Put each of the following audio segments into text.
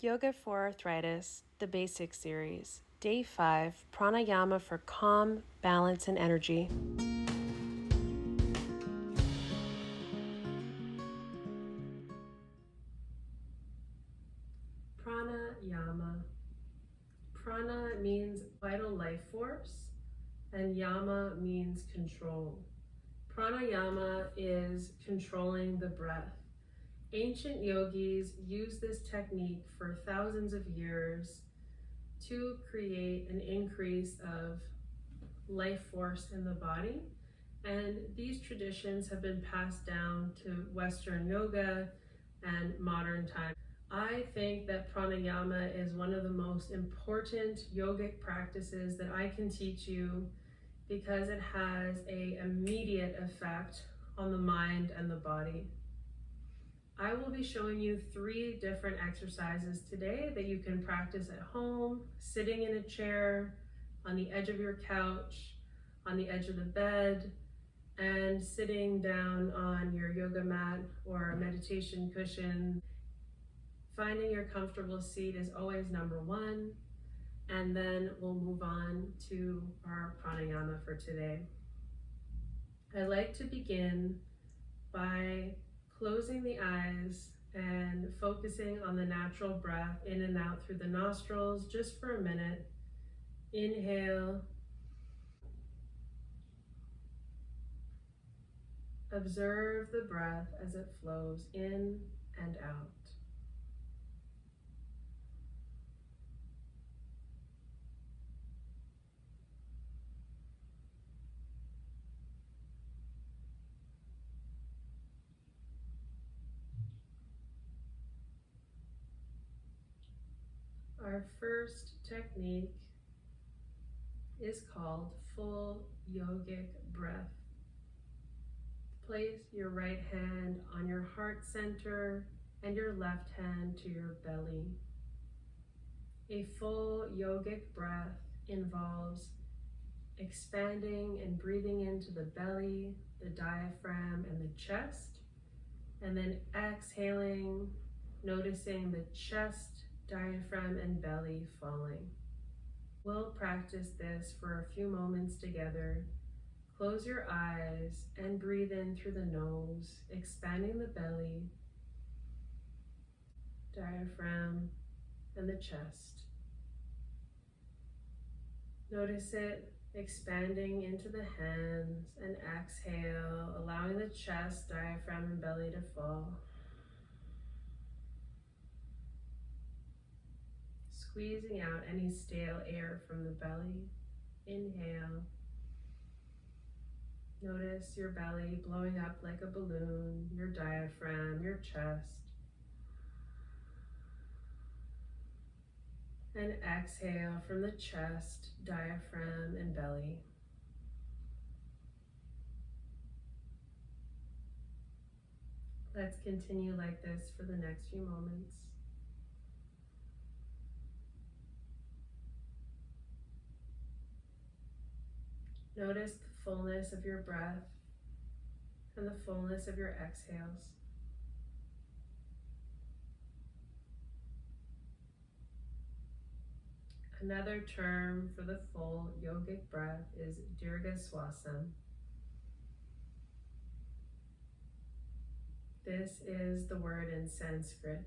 Yoga for Arthritis, the Basic Series, Day 5, Pranayama for Calm, Balance, and Energy. Pranayama. Prana means vital life force, and yama means control. Pranayama is controlling the breath. Ancient yogis used this technique for thousands of years to create an increase of life force in the body. And these traditions have been passed down to Western yoga and modern time. I think that pranayama is one of the most important yogic practices that I can teach you because it has an immediate effect on the mind and the body. I will be showing you 3 different exercises today that you can practice at home, sitting in a chair, on the edge of your couch, on the edge of the bed, and sitting down on your yoga mat or a meditation cushion. Finding your comfortable seat is always number 1, and then we'll move on to our pranayama for today. I like to begin by closing the eyes and focusing on the natural breath in and out through the nostrils just for a minute. Inhale. Observe the breath as it flows in and out. Our first technique is called Full-Yogic Breath. Place your right hand on your heart center and your left hand to your belly. A full yogic breath involves expanding and breathing into the belly, the diaphragm, and the chest, and then exhaling, noticing the chest, diaphragm, and belly falling. We'll practice this for a few moments together. Close your eyes and breathe in through the nose, expanding the belly, diaphragm, and the chest. Notice it expanding into the hands, and exhale, allowing the chest, diaphragm, and belly to fall. Squeezing out any stale air from the belly. Inhale. Notice your belly blowing up like a balloon, your diaphragm, your chest. And exhale from the chest, diaphragm, and belly. Let's continue like this for the next few moments. Notice the fullness of your breath and the fullness of your exhales. Another term for the full yogic breath is Deerga Swasam. This is the word in Sanskrit.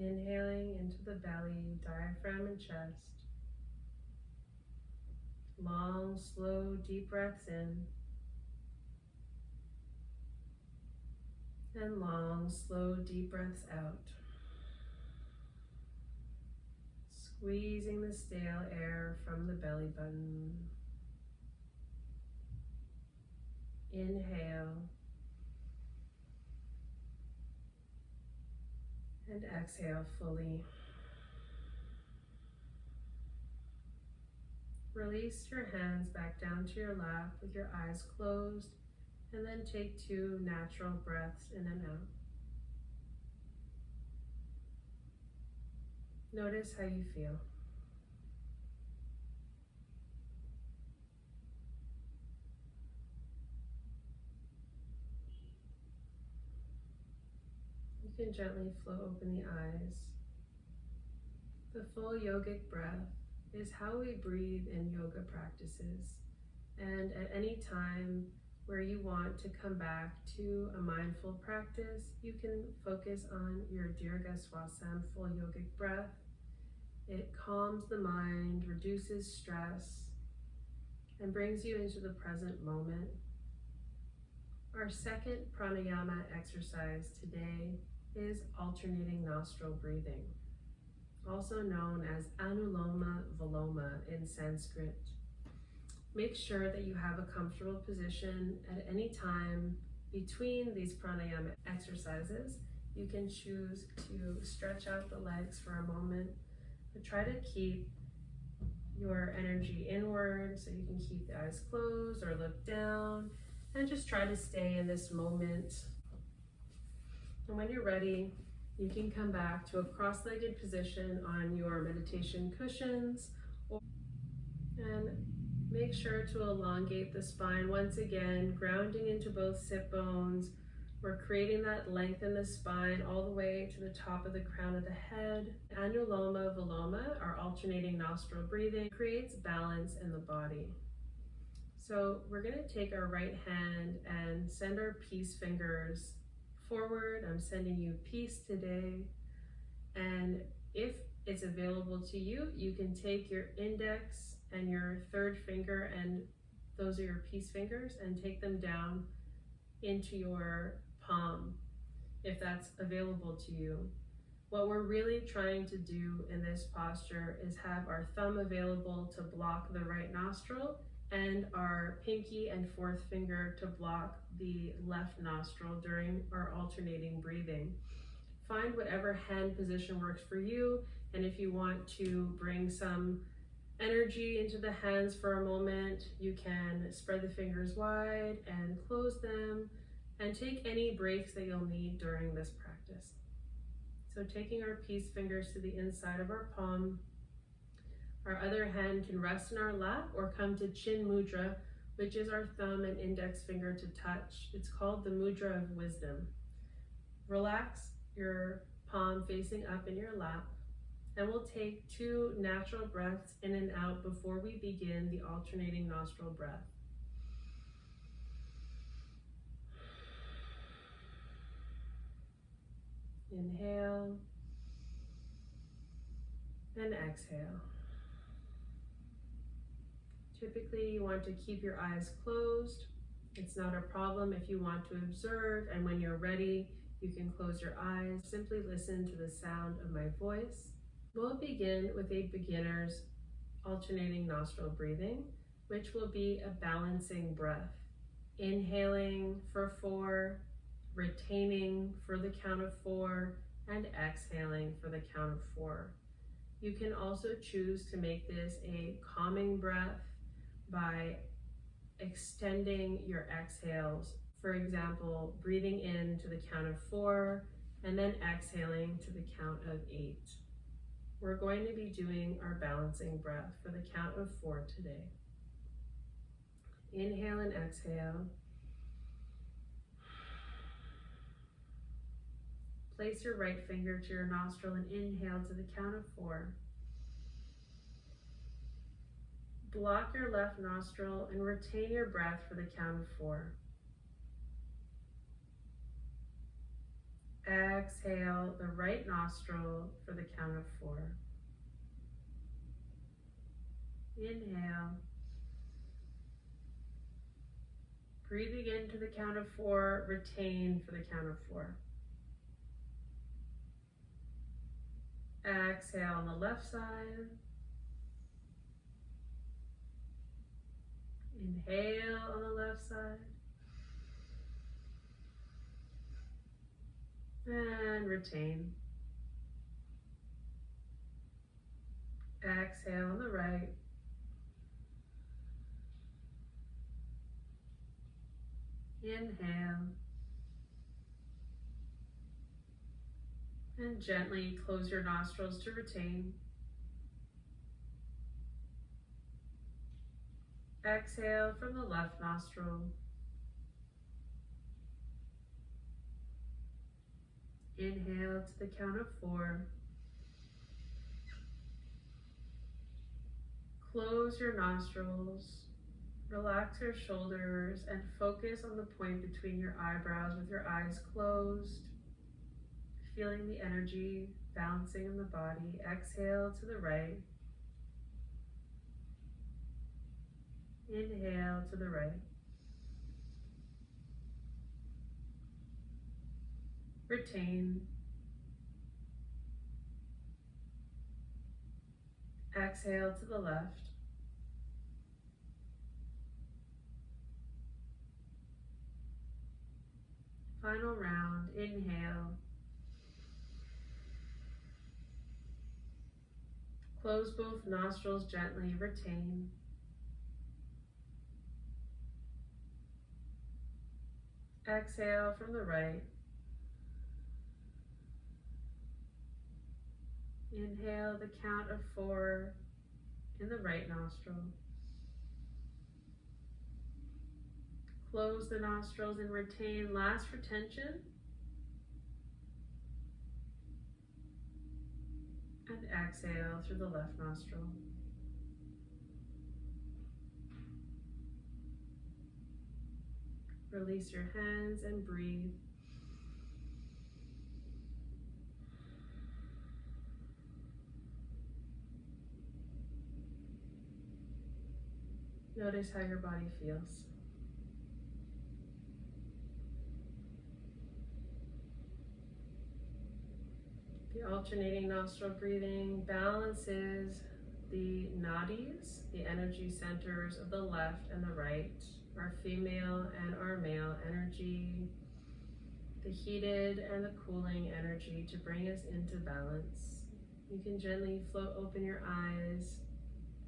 Inhaling into the belly, diaphragm, and chest. Long, slow, deep breaths in. And long, slow, deep breaths out. Squeezing the stale air from the belly button. Inhale. And exhale fully. Release your hands back down to your lap with your eyes closed, and then take 2 natural breaths in and out. Notice how you feel. You can gently float open the eyes. The full yogic breath is how we breathe in yoga practices. And at any time where you want to come back to a mindful practice, you can focus on your Deerga Swasam full yogic breath. It calms the mind, reduces stress, and brings you into the present moment. Our second pranayama exercise today is alternating nostril breathing, also known as Anuloma Viloma in Sanskrit. Make sure that you have a comfortable position at any time between these pranayama exercises. You can choose to stretch out the legs for a moment, but try to keep your energy inward so you can keep the eyes closed or look down, and just try to stay in this moment. And when you're ready, you can come back to a cross-legged position on your meditation cushions, and make sure to elongate the spine once again, grounding into both sit bones. We're creating that length in the spine all the way to the top of the crown of the head. Anuloma Viloma, our alternating nostril breathing, creates balance in the body. So we're going to take our right hand and send our peace fingers forward. I'm sending you peace today. And if it's available to you, you can take your index and your third finger, and those are your peace fingers, and take them down into your palm, if that's available to you. What we're really trying to do in this posture is have our thumb available to block the right nostril and our pinky and fourth finger to block the left nostril during our alternating breathing. Find whatever hand position works for you, and if you want to bring some energy into the hands for a moment, you can spread the fingers wide and close them, and take any breaks that you'll need during this practice. So taking our peace fingers to the inside of our palm, our other hand can rest in our lap or come to chin mudra, which is our thumb and index finger to touch. It's called the mudra of wisdom. Relax your palm facing up in your lap, and we'll take 2 natural breaths in and out before we begin the alternating nostril breath. Inhale and exhale. Typically, you want to keep your eyes closed. It's not a problem if you want to observe, and when you're ready, you can close your eyes. Simply listen to the sound of my voice. We'll begin with a beginner's alternating nostril breathing, which will be a balancing breath. Inhaling for 4, retaining for the count of 4, and exhaling for the count of 4. You can also choose to make this a calming breath by extending your exhales. For example, breathing in to the count of 4 and then exhaling to the count of 8. We're going to be doing our balancing breath for the count of 4 today. Inhale and exhale. Place your right finger to your nostril and inhale to the count of 4. Block your left nostril and retain your breath for the count of 4. Exhale the right nostril for the count of 4. Inhale. Breathing in to the count of 4, retain for the count of 4. Exhale on the left side. Inhale on the left side. And retain. Exhale on the right. Inhale. And gently close your nostrils to retain. Exhale from the left nostril. Inhale to the count of 4. Close your nostrils, relax your shoulders, and focus on the point between your eyebrows with your eyes closed, feeling the energy bouncing in the body. Exhale to the right. Inhale to the right. Retain. Exhale to the left. Final round. Inhale. Close both nostrils gently. Retain. Exhale from the right. Inhale the count of 4 in the right nostril. Close the nostrils and retain. Last retention. And exhale through the left nostril. Release your hands and breathe. Notice how your body feels. The alternating nostril breathing balances the nadis, the energy centers of the left and the right, our female and our male energy, the heated and the cooling energy to bring us into balance. You can gently float open your eyes.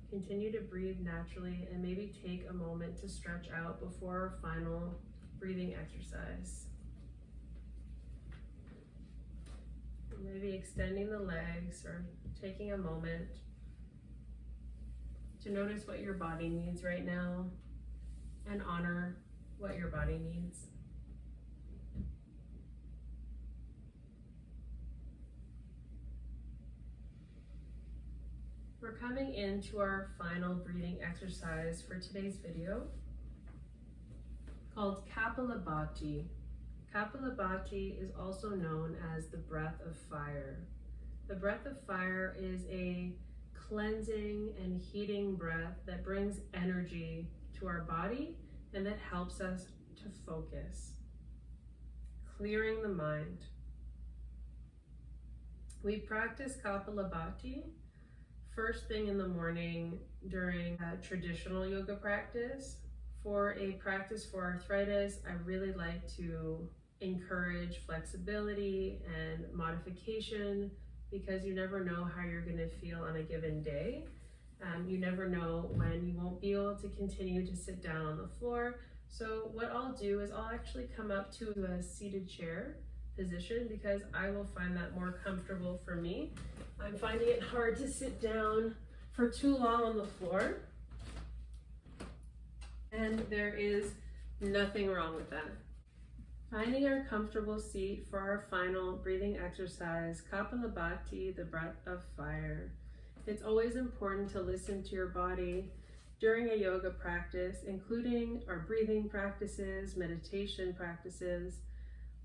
Continue to breathe naturally and maybe take a moment to stretch out before our final breathing exercise. Maybe extending the legs or taking a moment to notice what your body needs right now and honor what your body needs. We're coming into our final breathing exercise for today's video called Kapalabhati. Kapalabhati is also known as the breath of fire. The breath of fire is a cleansing and heating breath that brings energy to our body and that helps us to focus, clearing the mind. We practice Kapalabhati first thing in the morning during a traditional yoga practice. For a practice for arthritis, I really like to encourage flexibility and modification because you never know how you're going to feel on a given day. You never know when you won't be able to continue to sit down on the floor. So what I'll do is I'll actually come up to a seated chair position because I will find that more comfortable for me. I'm finding it hard to sit down for too long on the floor. And there is nothing wrong with that. Finding our comfortable seat for our final breathing exercise, Kapalabhati, the breath of fire. It's always important to listen to your body during a yoga practice, including our breathing practices, meditation practices.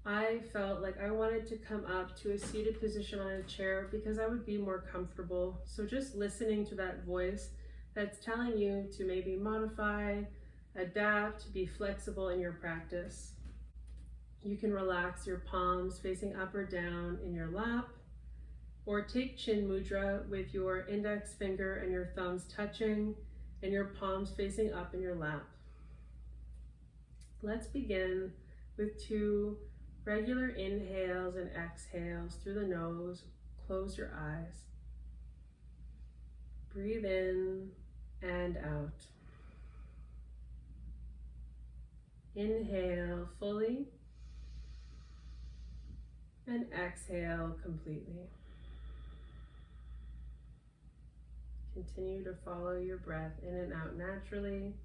I felt like I wanted to come up to a seated position on a chair because I would be more comfortable. So just listening to that voice that's telling you to maybe modify, adapt, be flexible in your practice. You can relax your palms facing up or down in your lap, or take chin mudra with your index finger and your thumbs touching and your palms facing up in your lap. Let's begin with 2 regular inhales and exhales through the nose. Close your eyes. Breathe in and out. Inhale fully and exhale completely. Continue to follow your breath in and out naturally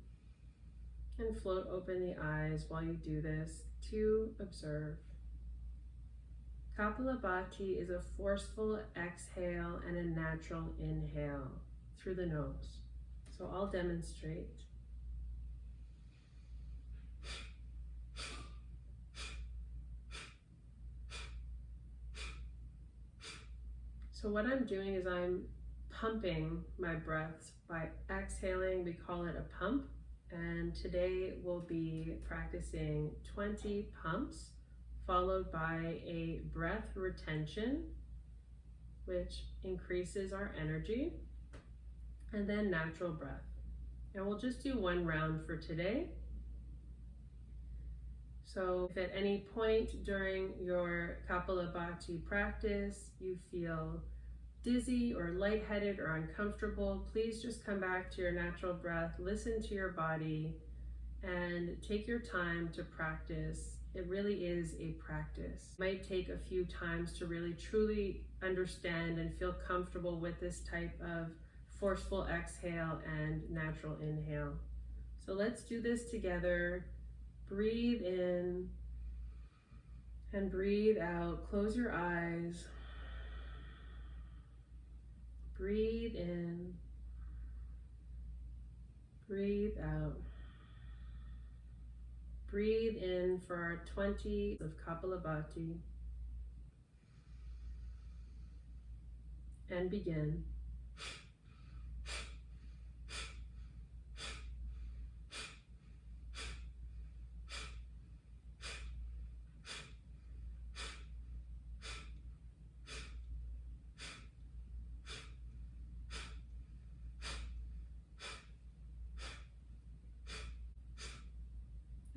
and float open the eyes while you do this to observe. Kapalabhati is a forceful exhale and a natural inhale through the nose. So I'll demonstrate. So what I'm doing is I'm pumping my breaths by exhaling. We call it a pump. And today we'll be practicing 20 pumps, followed by a breath retention, which increases our energy, and then natural breath. And we'll just do one round for today. So if at any point during your Kapalabhati practice you feel dizzy or lightheaded or uncomfortable, please just come back to your natural breath, listen to your body, and take your time to practice. It really is a practice. It might take a few times to really truly understand and feel comfortable with this type of forceful exhale and natural inhale. So let's do this together. Breathe in and breathe out. Close your eyes. Breathe in, breathe out. Breathe in for our 20 of Kapalabhati. And begin.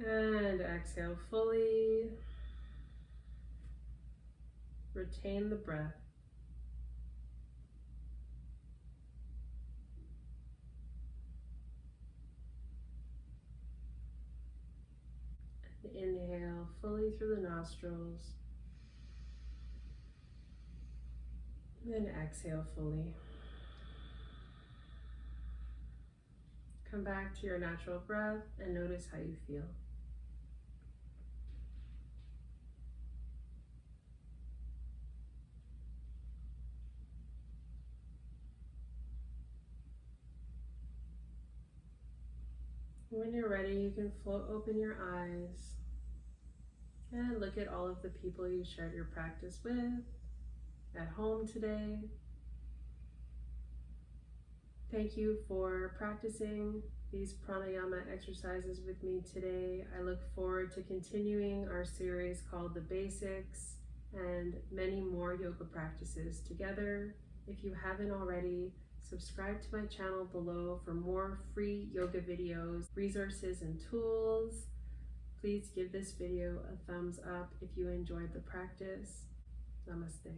And exhale fully. Retain the breath. And inhale fully through the nostrils. And exhale fully. Come back to your natural breath and notice how you feel. When you're ready, you can open your eyes and look at all of the people you shared your practice with at home today. Thank you for practicing these pranayama exercises with me today. I look forward to continuing our series called The Basics and many more yoga practices together. If you haven't already, subscribe to my channel below for more free yoga videos, resources, and tools. Please give this video a thumbs up if you enjoyed the practice. Namaste.